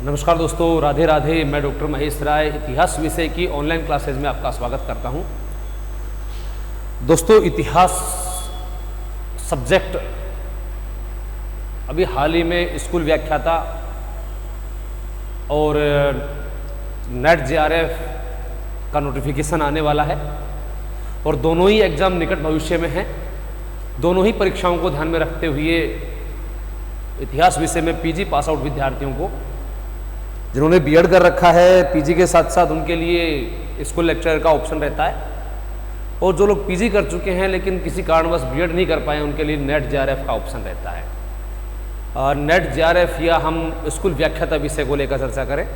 नमस्कार दोस्तों, राधे राधे। मैं डॉक्टर महेश राय इतिहास विषय की ऑनलाइन क्लासेज में आपका स्वागत करता हूं। दोस्तों, इतिहास सब्जेक्ट अभी हाल ही में स्कूल व्याख्याता और नेट जेआरएफ का नोटिफिकेशन आने वाला है और दोनों ही एग्ज़ाम निकट भविष्य में हैं। दोनों ही परीक्षाओं को ध्यान में रखते हुए इतिहास विषय में पीजी पास आउट विद्यार्थियों को, जिन्होंने बीएड कर रखा है, पीजी के साथ साथ उनके लिए स्कूल लेक्चरर का ऑप्शन रहता है, और जो लोग पीजी कर चुके हैं लेकिन किसी कारणवश बीएड नहीं कर पाए, उनके लिए नेट जेआरएफ का ऑप्शन रहता है। और नेट जेआरएफ या हम स्कूल व्याख्याता विषय को लेकर चर्चा करें।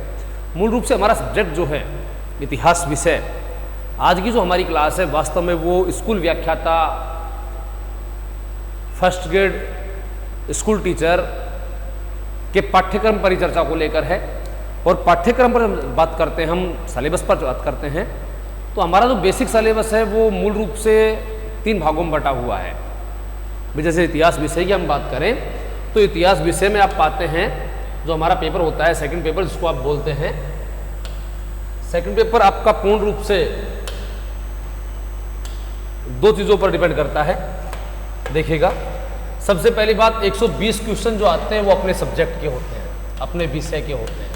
मूल रूप से हमारा सब्जेक्ट जो है इतिहास विषय, आज की जो हमारी क्लास है वास्तव में वो स्कूल व्याख्याता, फर्स्ट ग्रेड स्कूल टीचर के पाठ्यक्रम परिचर्चा को लेकर है। और पाठ्यक्रम पर बात करते हैं, हम सिलेबस पर बात करते हैं, तो हमारा जो बेसिक सिलेबस है वो मूल रूप से 3 भागों में बटा हुआ है। जैसे इतिहास विषय की हम बात करें तो इतिहास विषय में आप पाते हैं जो हमारा पेपर होता है सेकंड पेपर, जिसको आप बोलते हैं सेकंड पेपर, आपका पूर्ण रूप से 2 चीज़ों पर डिपेंड करता है। देखिएगा, सबसे पहली बात 120 क्वेश्चन जो आते हैं वो अपने सब्जेक्ट के होते हैं, अपने विषय के होते हैं,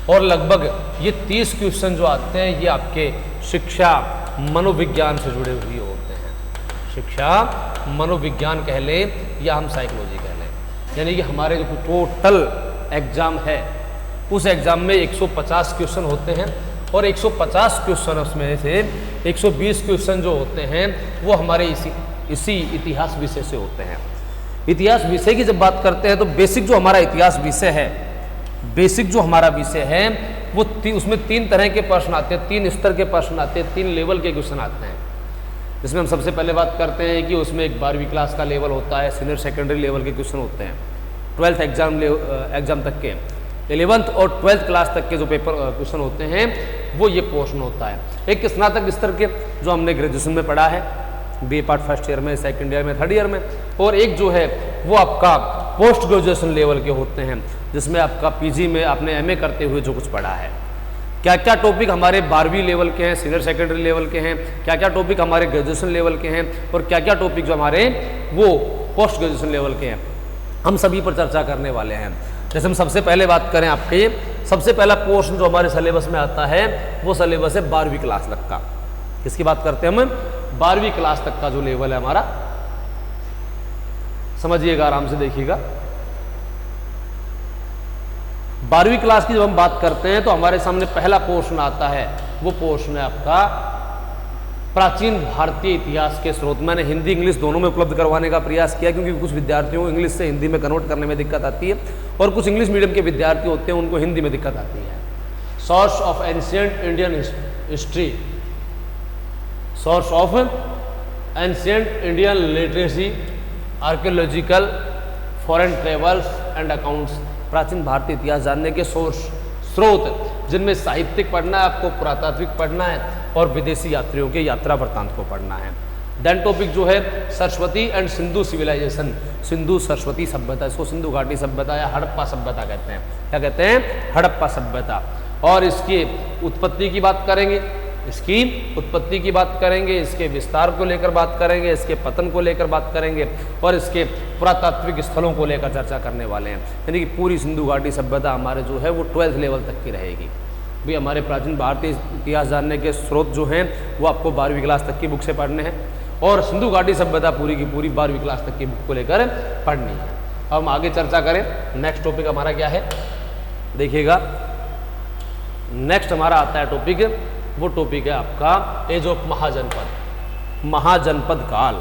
और लगभग ये 30 क्वेश्चन जो आते हैं ये आपके शिक्षा मनोविज्ञान से जुड़े हुए होते हैं। शिक्षा मनोविज्ञान कह लें या हम साइकोलॉजी कह लें, यानी कि हमारे जो टोटल एग्जाम है उस एग्जाम में 150 क्वेश्चन होते हैं, और 150 क्वेश्चन उसमें से 120 क्वेश्चन जो होते हैं वो हमारे इसी इतिहास विषय से होते हैं। इतिहास विषय की जब बात करते हैं तो बेसिक जो हमारा इतिहास विषय है, बेसिक जो हमारा विषय है वो उसमें 3 तरह के प्रश्न आते हैं, 3 स्तर के प्रश्न आते हैं, 3 लेवल के क्वेश्चन आते हैं। जिसमें हम सबसे पहले बात करते हैं कि उसमें एक 12वीं क्लास का लेवल होता है, सीनियर सेकेंडरी लेवल के क्वेश्चन होते हैं, 12th एग्जाम तक के, 11th और 12th क्लास तक के जो पेपर क्वेश्चन होते हैं वो ये पोर्शन होता है। एक स्नातक स्तर के जो हमने ग्रेजुएशन में पढ़ा है, बी पार्ट फर्स्ट ईयर में, सेकेंड ईयर में, थर्ड ईयर में, और एक जो है वो आपका पोस्ट ग्रेजुएशन लेवल के होते हैं, जिसमें आपका पीजी में आपने एमए करते हुए जो कुछ पढ़ा है। क्या क्या टॉपिक हमारे 12वीं लेवल के हैं, सीनियर सेकेंडरी लेवल के हैं, क्या क्या टॉपिक हमारे ग्रेजुएशन लेवल के हैं, और क्या क्या टॉपिक जो हमारे वो पोस्ट ग्रेजुएशन लेवल के हैं, हम सभी पर चर्चा करने वाले हैं। जैसे हम सबसे पहले बात करें, आपके सबसे पहला पोर्शन जो हमारे सिलेबस में आता है वो सिलेबस है 12वीं क्लास तक का। किसकी बात करते हैं हम? 12वीं क्लास तक का जो लेवल है हमारा, समझिएगा, आराम से देखिएगा। 12वीं क्लास की जब हम बात करते हैं तो हमारे सामने पहला पोर्शन आता है, वो पोर्शन है आपका प्राचीन भारतीय इतिहास के स्रोत। मैंने हिंदी इंग्लिश दोनों में उपलब्ध करवाने का प्रयास किया, क्योंकि कुछ विद्यार्थियों को इंग्लिश से हिंदी में कन्वर्ट करने में दिक्कत आती है, और कुछ इंग्लिश मीडियम के विद्यार्थी होते हैं उनको हिंदी में दिक्कत आती है। Source of ancient Indian history, source of ancient Indian literacy, archaeological, foreign travels and accounts. प्राचीन भारतीय इतिहास जानने के स्रोत, जिनमें साहित्यिक पढ़ना है आपको, पुरातात्विक पढ़ना है, और विदेशी यात्रियों के यात्रा वृत्तांत को पढ़ना है। देन टॉपिक जो है सरस्वती एंड सिंधु सिविलाइजेशन, सिंधु सरस्वती सभ्यता, इसको सिंधु घाटी सभ्यता या हड़प्पा सभ्यता कहते हैं। क्या कहते हैं? हड़प्पा सभ्यता। और इसकी उत्पत्ति की बात करेंगे, इसकी उत्पत्ति की बात करेंगे, इसके विस्तार को लेकर बात करेंगे, इसके पतन को लेकर बात करेंगे, और इसके पुरातात्विक स्थलों को लेकर चर्चा करने वाले हैं। यानी कि पूरी सिंधु घाटी सभ्यता हमारे जो है वो 12th लेवल तक की रहेगी। भी हमारे प्राचीन भारतीय इतिहास जानने के स्रोत जो हैं वो आपको 12वीं क्लास तक की बुक से पढ़ने हैं, और सिंधु घाटी सभ्यता पूरी की पूरी 12वीं क्लास तक की बुक को लेकर पढ़नी है। अब हम आगे चर्चा करें, नेक्स्ट टॉपिक हमारा क्या है, देखिएगा। नेक्स्ट हमारा आता है टॉपिक, वो टॉपिक है आपका एज ऑफ महाजनपद, महाजनपद काल।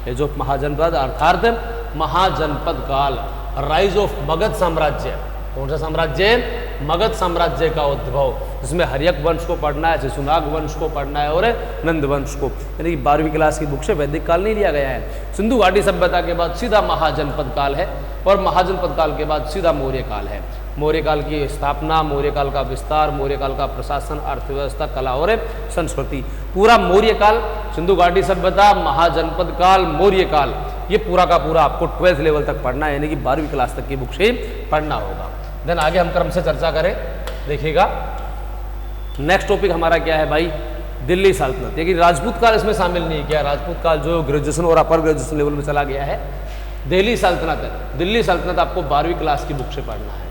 एज ऑफ महाजनपद अर्थात महाजनपद काल, राइज ऑफ मगध साम्राज्य। कौन सा साम्राज्य? मगध साम्राज्य का उद्भव, जिसमें हर्यक वंश को पढ़ना है, शिशुनाग वंश को पढ़ना है, और नंद वंश को। यानी कि 12वीं क्लास की बुक से वैदिक काल नहीं लिया गया है। सिंधु घाटी सभ्यता के बाद सीधा महाजनपद काल है, और महाजनपद काल के बाद सीधा मौर्य काल है। मौर्य काल की स्थापना, मौर्य काल का विस्तार, मौर्य काल का प्रशासन, अर्थव्यवस्था, कला और संस्कृति, पूरा मौर्य काल, सिंधु घाटी सभ्यता, महाजनपद काल, मौर्य काल, ये पूरा का पूरा आपको 12th लेवल तक पढ़ना है, यानी कि 12वीं क्लास तक की बुक से पढ़ना होगा। देन आगे हम क्रम से चर्चा करें, देखिएगा नेक्स्ट टॉपिक हमारा क्या है भाई, दिल्ली सल्तनत। लेकिन राजपूत काल इसमें शामिल नहीं किया, राजपूत काल जो ग्रेजुएशन और अपर ग्रेजुएशन लेवल में चला गया है। दिल्ली सल्तनत है, दिल्ली सल्तनत आपको 12वीं क्लास की बुक से पढ़ना है।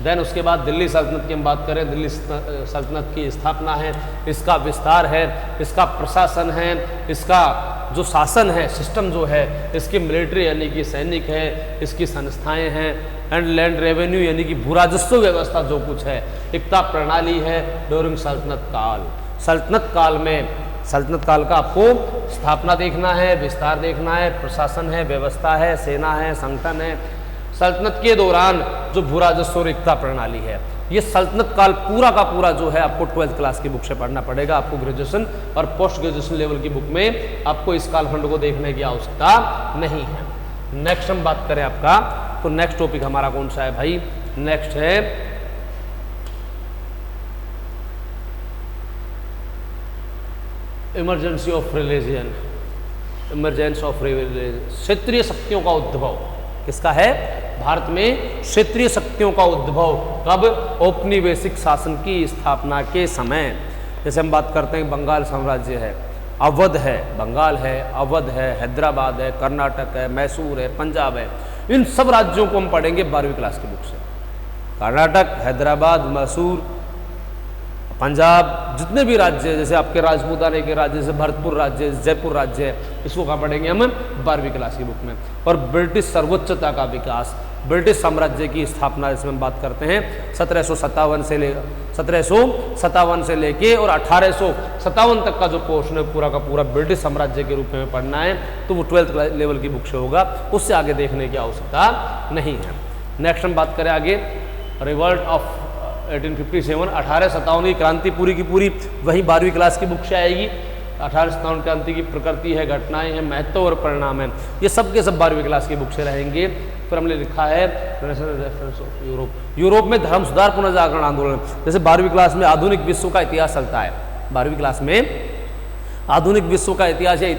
देन उसके बाद दिल्ली सल्तनत की हम बात करें, दिल्ली सल्तनत की स्थापना है, इसका विस्तार है, इसका प्रशासन है, इसका जो शासन है, सिस्टम जो है, इसकी मिलिट्री यानी कि सैनिक है, इसकी संस्थाएं हैं, एंड लैंड रेवेन्यू यानी कि भू राजस्व व्यवस्था जो कुछ है, इकता प्रणाली है ड्यूरिंग सल्तनत काल। सल्तनत काल में, सल्तनत काल का आपको स्थापना देखना है, विस्तार देखना है, प्रशासन है, व्यवस्था है, सेना है, संगठन है। सल्तनत के दौरान जो भू राजस्व और इकता प्रणाली है, ये सल्तनत काल पूरा का पूरा जो है आपको 12th क्लास की बुक से पढ़ना पड़ेगा। आपको ग्रेजुएशन और पोस्ट ग्रेजुएशन लेवल की बुक में आपको इस कालखंड को देखने की आवश्यकता नहीं है। नेक्स्ट हम बात करें आपका, तो नेक्स्ट टॉपिक हमारा कौन सा है भाई, नेक्स्ट है emergency of religion, emergence of religion, क्षेत्रीय शक्तियों का उद्भव। किसका है, भारत में क्षेत्रीय शक्तियों का उद्भव कब, औपनिवेशिक शासन की स्थापना के समय। जैसे हम बात करते हैं बंगाल साम्राज्य है, अवध है, बंगाल है, अवध है, हैदराबाद है, कर्नाटक है, मैसूर है, पंजाब है, इन सब राज्यों को हम पढ़ेंगे 12वीं क्लास की बुक से। कर्नाटक, हैदराबाद, मैसूर, पंजाब, जितने भी राज्य है, जैसे आपके राजपूताने के राज्य, जैसे भरतपुर राज्य, जयपुर राज्य है, इसको कहाँ पढ़ेंगे हम 12वीं क्लास की बुक में। और ब्रिटिश सर्वोच्चता का विकास, ब्रिटिश साम्राज्य की स्थापना, इसमें हम बात करते हैं 1757 से लेके और 1857 तक का जो पोर्शन है पूरा का पूरा ब्रिटिश साम्राज्य के रूप में पढ़ना है, तो वो 12th लेवल की बुक से होगा, उससे आगे देखने की आवश्यकता नहीं है। नेक्स्ट हम बात करें आगे, रिवॉल्ट ऑफ 1857, 1857 की क्रांति पूरी की पूरी वही 12वीं क्लास की बुक से आएगी। 1857 क्रांति की प्रकृति है, घटनाएं हैं, महत्व और परिणाम है, ये सब के सब 12वीं क्लास की बुक से रहेंगे। फिर हमने लिखा है रेफरेंस ऑफ यूरोप, यूरोप में धर्म सुधार पुनर्जागरण आंदोलन। जैसे 12वीं क्लास में आधुनिक विश्व का इतिहास चलता है, 12वीं क्लास में आधुनिक विश्व का इतिहास या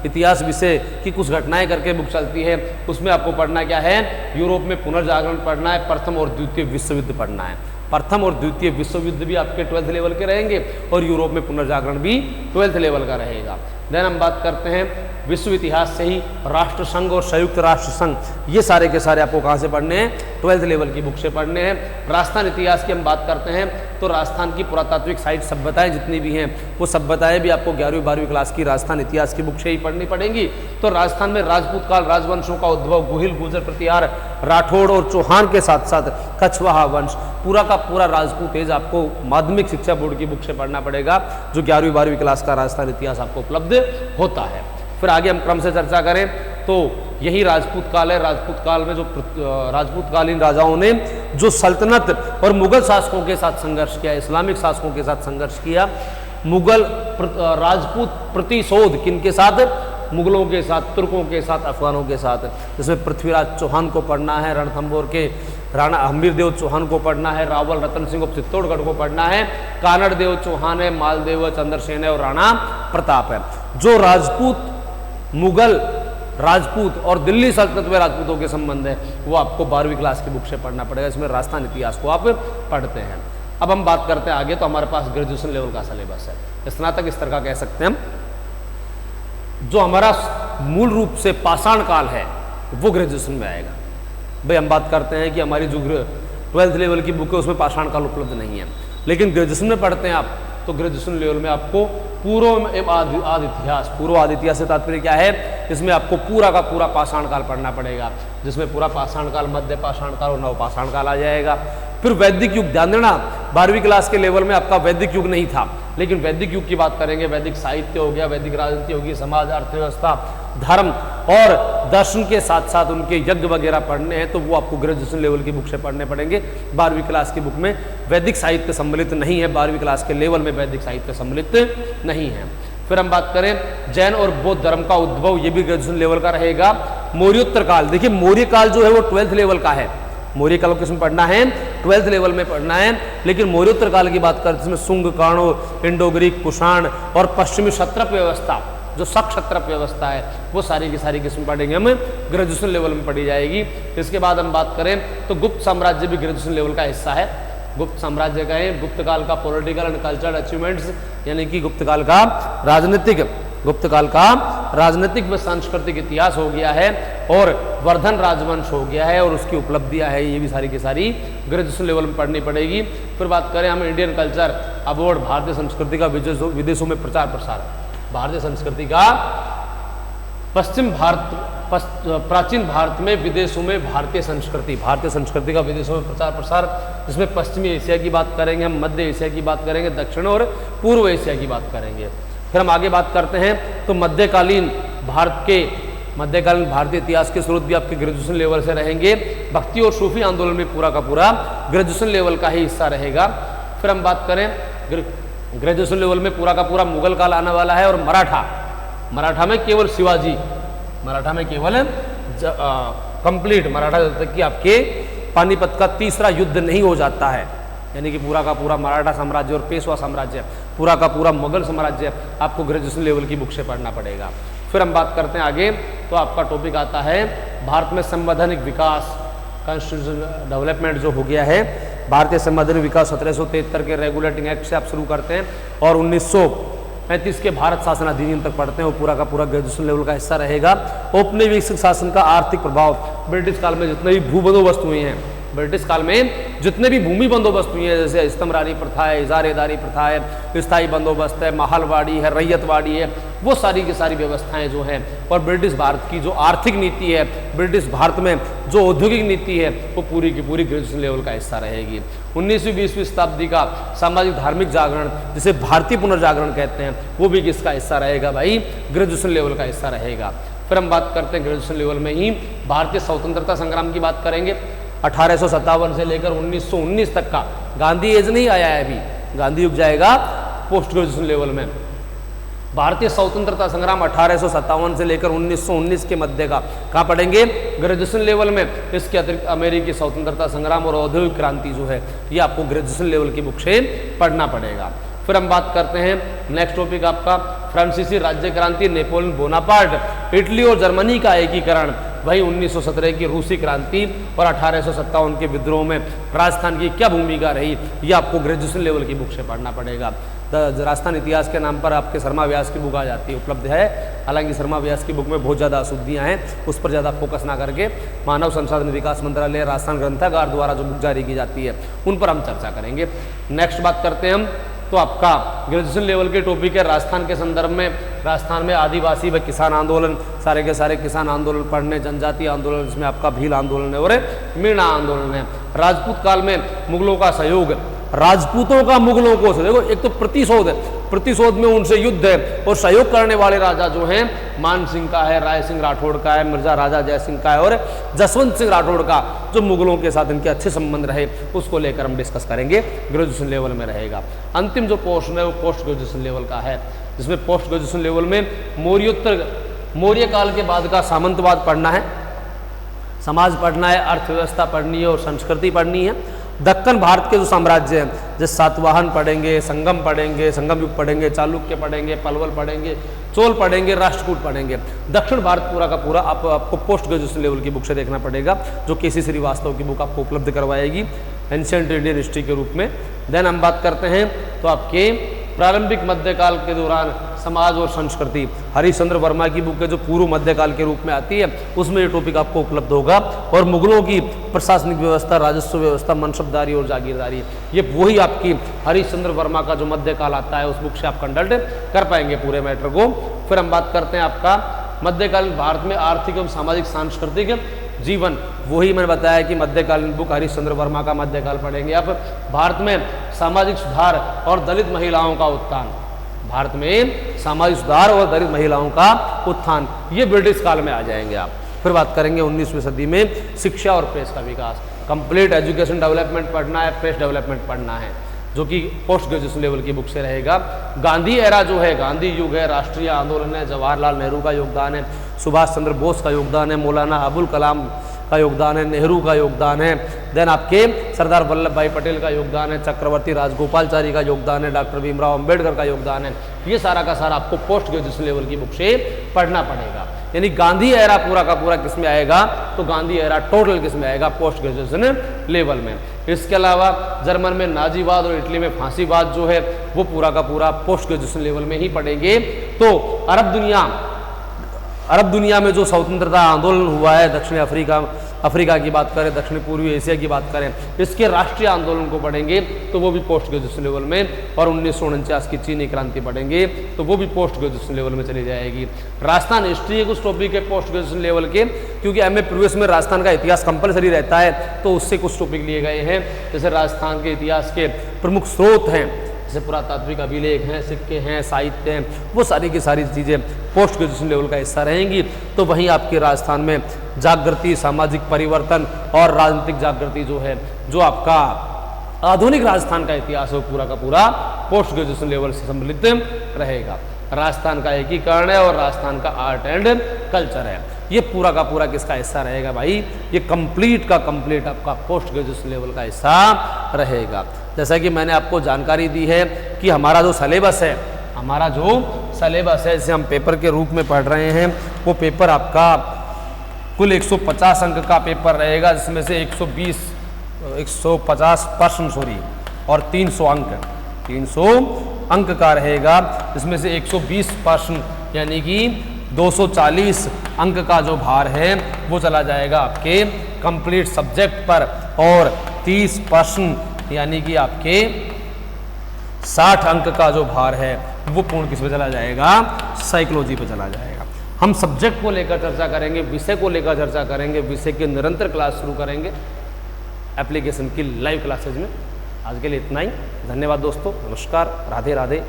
इतिहास विषय की कुछ घटनाएं करके बुक चलती है, उसमें आपको पढ़ना क्या है, यूरोप में पुनर्जागरण पढ़ना है, प्रथम और द्वितीय विश्व युद्ध पढ़ना है। प्रथम और द्वितीय विश्व युद्ध भी आपके 12th लेवल के रहेंगे और यूरोप में पुनर्जागरण भी 12th लेवल का रहेगा। देन हम बात करते हैं विश्व इतिहास से ही राष्ट्र संघ और संयुक्त राष्ट्र संघ, ये सारे के सारे आपको कहाँ से पढ़ने हैं, 12th लेवल की बुक से पढ़ने हैं। राजस्थान इतिहास की हम बात करते हैं तो राजस्थान की पुरातात्विक साइट सभ्यताएं जितनी भी हैं वो सभ्यताएं भी आपको 11वीं 12वीं क्लास की राजस्थान इतिहास की बुक से ही पढ़नी पड़ेंगी। तो राजस्थान में राजपूत काल, राजवंशों का उद्भव, गुहिल, गुर्जर, प्रतिहार, राठौड़ और चौहान के साथ साथ कछवाहा वंश, पूरा का पूरा राजपूत एज आपको माध्यमिक शिक्षा बोर्ड की बुक से पढ़ना पड़ेगा, जो 11वीं 12वीं क्लास का राजस्थान इतिहास आपको उपलब्ध होता है। फिर आगे हम क्रम से चर्चा करें तो यही राजपूत काल है। राजपूत काल में जो राजपूत कालीन राजाओं ने जो सल्तनत और मुगल शासकों के साथ संघर्ष किया, इस्लामिक शासकों के साथ संघर्ष किया, मुगल राजपूत प्रतिशोध किनके साथ, मुगलों के साथ, तुर्कों के साथ, अफगानों के साथ। जिसमें पृथ्वीराज चौहान को पढ़ना है, रणथंभौर के राणा हमीरदेव चौहान को पढ़ना है, रावल रतन सिंह को चित्तौड़गढ़ को पढ़ना है, कानड़ देव चौहान है, मालदेव चंद्रसेन है और राणा प्रताप है। जो राजपूत, मुगल, राजपूत और दिल्ली सल्तनत में राजपूतों के संबंध है वो आपको 12वीं क्लास की बुक से पढ़ना पड़ेगा। इसमें राजस्थान इतिहास को आप पढ़ते हैं। अब हम बात करते हैं आगे, तो हमारे पास ग्रेजुएशन लेवल का सिलेबस है, स्नातक स्तर का कह सकते हैं हम। जो हमारा मूल रूप से पाषाण काल है वो ग्रेजुएशन में आएगा। भाई हम बात करते हैं कि हमारी जो 12th लेवल की बुक है उसमें पाषाण काल उपलब्ध नहीं है, लेकिन ग्रेजुएशन में पढ़ते हैं आप तो ग्रेजुएशन लेवल में आपको पूर्व एवं आदि इतिहास, पूर्व आदि इतिहास से तात्पर्य क्या है, इसमें आपको पूरा का पूरा पाषाण काल पढ़ना पड़ेगा, जिसमें पूरा पाषाण काल, मध्य पाषाण काल और नव पाषाण काल आ जाएगा। फिर वैदिक युग, ध्यान देना 12वीं क्लास के लेवल में आपका वैदिक युग नहीं था, लेकिन वैदिक युग की बात करेंगे, वैदिक साहित्य हो गया, वैदिक राजनीति होगी, समाज, अर्थव्यवस्था, धर्म और दर्शन के साथ साथ उनके यज्ञ वगैरह पढ़ने हैं, तो वो आपको ग्रेजुएशन लेवल की बुक से पढ़ने पड़ेंगे। 12वीं क्लास की बुक में वैदिक साहित्य सम्मिलित नहीं है, 12वीं क्लास के लेवल में वैदिक साहित्य सम्मिलित नहीं है। फिर हम बात करें जैन और बौद्ध धर्म का उद्भव, ये भी ग्रेजुएशन लेवल का रहेगा। मौर्योत्तर काल, देखिए मौर्य काल जो है वो 12th लेवल का है, मौर्य काल को किसमें पढ़ना है, 12th लेवल में पढ़ना है। लेकिन मौर्योत्तर काल की बात करते हैं, इसमें शुंग, काणो, इंडो ग्रीक, कुषाण और पश्चिमी क्षत्रप व्यवस्था, जो सक्षत्रप व्यवस्था है वो सारी की सारी किस्म पढ़ेंगे हम, ग्रेजुएशन लेवल में पढ़ी जाएगी। इसके बाद हम बात करें तो गुप्त साम्राज्य भी ग्रेजुएशन लेवल का हिस्सा है। गुप्त साम्राज्य का है गुप्त काल का पॉलिटिकल एंड कल्चरल अचीवमेंट्स, यानी कि गुप्त काल का राजनीतिक व सांस्कृतिक इतिहास हो गया है, और वर्धन राजवंश हो गया है, और उसकी उपलब्धियां है, ये भी सारी की सारी ग्रेजुएशन लेवल में पढ़नी पड़ेगी। फिर बात करें हम इंडियन कल्चर अबोर्ड, भारतीय संस्कृति का विदेशों में प्रचार प्रसार, भारतीय संस्कृति का प्राचीन भारत में विदेशों में भारतीय संस्कृति का विदेशों में प्रचार प्रसार, जिसमें पश्चिमी एशिया की बात करेंगे, हम मध्य एशिया की बात करेंगे, दक्षिण और पूर्व एशिया की बात करेंगे। फिर हम आगे बात करते हैं तो मध्यकालीन भारतीय इतिहास के स्रोत भी आपके ग्रेजुएशन लेवल से रहेंगे। भक्ति और सूफी आंदोलन में पूरा का पूरा ग्रेजुएशन लेवल का ही हिस्सा रहेगा। फिर हम बात करें ग्रेजुएशन लेवल में पूरा का पूरा मुगल काल आने वाला है, और मराठा में केवल शिवाजी, कंप्लीट मराठा जब तक कि आपके पानीपत का तीसरा युद्ध नहीं हो जाता है, यानी कि पूरा का पूरा मराठा साम्राज्य और पेशवा साम्राज्य, पूरा का पूरा मुगल साम्राज्य आपको ग्रेजुएशन लेवल की बुक से पढ़ना पड़ेगा। फिर हम बात करते हैं आगे तो आपका टॉपिक आता है भारत में संवैधानिक विकास, कॉन्स्टिट्यूशन डेवलपमेंट जो हो गया है, भारतीय संवैधानिक विकास 1773 के रेगुलेटिंग एक्ट से आप शुरू करते हैं, और 1935 के भारत शासन अधिनियम तक पढ़ते हैं, वो पूरा का पूरा ग्रेजुएशन लेवल का हिस्सा रहेगा। औपनिवेशिक शासन का आर्थिक प्रभाव, ब्रिटिश काल में जितने भी भू बंदोबस्त हुए हैं, ब्रिटिश काल में जितने भी भूमि बंदोबस्त हुए हैं, जैसे स्तंभरानी प्रथा है, इजारेदारी प्रथा है, स्थायी बंदोबस्त है, महलवाड़ी है, रैयतवाड़ी है, वो सारी की सारी व्यवस्थाएं जो हैं, और ब्रिटिश भारत की जो आर्थिक नीति है, ब्रिटिश भारत में जो औद्योगिक नीति है, वो पूरी की पूरी ग्रेजुएशन लेवल का हिस्सा रहेगी। 19वीं-20वीं शताब्दी का सामाजिक धार्मिक जागरण, जिसे भारतीय पुनर्जागरण कहते हैं, वो भी किसका हिस्सा रहेगा भाई, ग्रेजुएशन लेवल का हिस्सा रहेगा। फिर हम बात करते हैं ग्रेजुएशन लेवल में ही भारतीय स्वतंत्रता संग्राम की बात करेंगे। 1857 से लेकर 1919 तक का, गांधी एज नहीं आया है अभी, गांधी युग जाएगा पोस्ट ग्रेजुएशन लेवल में। भारतीय स्वतंत्रता संग्राम 1857 से लेकर 1919 के मध्य का कहाँ पढ़ेंगे, ग्रेजुएशन लेवल में। इसके अतिरिक्त अमेरिकी स्वतंत्रता संग्राम और औद्योगिक क्रांति जो है, ये आपको ग्रेजुएशन लेवल की बुक से पढ़ना पड़ेगा। फिर हम बात करते हैं नेक्स्ट टॉपिक आपका फ्रांसीसी राज्य क्रांति, नेपोलियन बोनापार्ट, इटली और जर्मनी का एकीकरण, वही 1917 की रूसी क्रांति और 1857 के विद्रोह में राजस्थान की क्या भूमिका रही, ये आपको ग्रेजुएशन लेवल की बुक से पढ़ना पड़ेगा। राजस्थान इतिहास के नाम पर आपके शर्मा व्यास की बुक आ जाती है, उपलब्ध है। हालांकि शर्मा व्यास की बुक में बहुत ज़्यादा अशुद्धियाँ हैं, उस पर ज़्यादा फोकस ना करके मानव संसाधन विकास मंत्रालय राजस्थान ग्रंथागार द्वारा जो बुक जारी की जाती है, उन पर हम चर्चा करेंगे। नेक्स्ट बात करते हैं हम तो आपका ग्रेजुएशन लेवल के टॉपिक है राजस्थान के संदर्भ में। राजस्थान में आदिवासी व किसान आंदोलन, सारे के सारे किसान आंदोलन पढ़ने, जनजातीय आंदोलन, जिसमें आपका भील आंदोलन है और मीणा आंदोलन है। राजपूत काल में मुगलों का सहयोग, राजपूतों का मुगलों को, देखो एक तो प्रतिशोध है, प्रतिशोध में उनसे युद्ध है, और सहयोग करने वाले राजा जो हैं मान सिंह का है, राय सिंह राठौड़ का है, मिर्जा राजा जय सिंह का है, और जसवंत सिंह राठौड़ का, जो मुगलों के साथ इनके अच्छे संबंध रहे, उसको लेकर हम डिस्कस करेंगे, ग्रेजुएशन लेवल में रहेगा। अंतिम जो पोर्शन है वो पोस्ट ग्रेजुएशन लेवल का है, जिसमें पोस्ट ग्रेजुएशन लेवल में मौर्य काल के बाद का सामंतवाद पढ़ना है, समाज पढ़ना है, अर्थव्यवस्था पढ़नी है और संस्कृति पढ़नी है। दक्कन भारत के जो साम्राज्य हैं, जैसे सातवाहन पढ़ेंगे, संगम पढ़ेंगे, संगम युग पढ़ेंगे, चालुक्य पढ़ेंगे, पलवल पढ़ेंगे, चोल पढ़ेंगे, राष्ट्रकूट पढ़ेंगे। दक्षिण भारत पूरा का पूरा आपको पोस्ट ग्रेजुएशन लेवल की बुक से देखना पड़ेगा, जो केसी श्रीवास्तव की बुक आपको उपलब्ध करवाएगी एंशिएंट इंडियन हिस्ट्री के रूप में। देन हम बात करते हैं तो आपके प्रारंभिक मध्यकाल के दौरान समाज और संस्कृति, हरिश्चंद्र वर्मा की बुक है जो पूर्व मध्यकाल के रूप में आती है, उसमें ये टॉपिक आपको उपलब्ध होगा। और मुगलों की प्रशासनिक व्यवस्था, राजस्व व्यवस्था, मनसबदारी और जागीरदारी, ये वही आपकी हरिश्चंद्र वर्मा का जो मध्यकाल आता है, उस बुक से आप कंडक्ट कर पाएंगे पूरे मैटर को। फिर हम बात करते हैं आपका मध्यकालीन भारत में आर्थिक एवं सामाजिक सांस्कृतिक जीवन, वही मैंने बताया कि मध्यकालीन बुक हरिश्चंद्र वर्मा का मध्यकाल पढ़ेंगे आप। भारत में सामाजिक सुधार और दलित महिलाओं का उत्थान, भारत में सामाजिक सुधार और दलित महिलाओं का उत्थान, ये ब्रिटिश काल में आ जाएंगे आप। फिर बात करेंगे 19वीं सदी में शिक्षा और प्रेस का विकास, कंप्लीट एजुकेशन डेवलपमेंट पढ़ना है, प्रेस डेवलपमेंट पढ़ना है, जो कि पोस्ट ग्रेजुएशन लेवल की बुक से रहेगा। गांधी एरा जो है, गांधी युग है, राष्ट्रीय आंदोलन है, जवाहरलाल नेहरू का योगदान है, सुभाष चंद्र बोस का योगदान है, मौलाना अबुल कलाम का योगदान है, नेहरू का योगदान है, देन आपके सरदार वल्लभ भाई पटेल का योगदान है, चक्रवर्ती राजगोपालचारी का योगदान है, डॉक्टर भीमराव अंबेडकर का योगदान है। ये सारा का सारा आपको पोस्ट ग्रेजुएशन लेवल की बुक से पढ़ना पड़ेगा। यानी गांधी एरा पूरा का पूरा किस में आएगा, तो गांधी एरा टोटल किस में आएगा, पोस्ट ग्रेजुएशन लेवल में। इसके अलावा जर्मन में नाजीवाद और इटली में फांसीवाद जो है वो पूरा का पूरा पोस्ट ग्रेजुएशन लेवल में ही पढ़ेंगे। तो अरब दुनिया में जो स्वतंत्रता आंदोलन हुआ है, दक्षिण अफ्रीका की बात करें, दक्षिण पूर्वी एशिया की बात करें, इसके राष्ट्रीय आंदोलन को पढ़ेंगे तो वो भी पोस्ट ग्रेजुएशन लेवल में, और 1949 की चीनी क्रांति पढ़ेंगे तो वो भी पोस्ट ग्रेजुएशन लेवल में चली जाएगी। राजस्थान हिस्ट्री कुछ टॉपिक है पोस्ट ग्रेजुएशन लेवल के, क्योंकि एमए प्रीवियस में राजस्थान का इतिहास कंपलसरी रहता है तो उससे कुछ टॉपिक लिए गए हैं। जैसे राजस्थान के इतिहास के प्रमुख स्रोत हैं, जैसे पुरातात्विक अभिलेख हैं, सिक्के हैं, साहित्य हैं, वो सारी की सारी चीज़ें पोस्ट ग्रेजुएशन लेवल का हिस्सा रहेंगी। तो वहीं आपके राजस्थान में जागृति, सामाजिक परिवर्तन और राजनीतिक जागृति जो है, जो आपका आधुनिक राजस्थान का इतिहास है, वो पूरा का पूरा पोस्ट ग्रेजुएशन लेवल से सम्मिलित रहेगा। राजस्थान का एकीकरण है और राजस्थान का आर्ट एंड कल्चर है, ये पूरा का पूरा किसका हिस्सा रहेगा भाई, ये कंप्लीट का कंप्लीट आपका पोस्ट ग्रेजुएशन लेवल का हिस्सा रहेगा। जैसा कि मैंने आपको जानकारी दी है कि हमारा जो सिलेबस है, जिसे हम पेपर के रूप में पढ़ रहे हैं, वो पेपर आपका कुल 150 अंक का पेपर रहेगा, जिसमें से 150 प्रश्न और 300 अंक का रहेगा, जिसमें से 120 प्रश्न यानी कि 240 अंक का जो भार है वो चला जाएगा आपके कंप्लीट सब्जेक्ट पर, और 30 प्रश्न यानी कि आपके 60 अंक का जो भार है वो पूर्ण किस पे चला जाएगा, साइकोलॉजी पे चला जाएगा। हम सब्जेक्ट को लेकर चर्चा करेंगे, विषय को लेकर चर्चा करेंगे, विषय की निरंतर क्लास शुरू करेंगे एप्लीकेशन की लाइव क्लासेज में। आज के लिए इतना ही, धन्यवाद दोस्तों, नमस्कार, राधे राधे।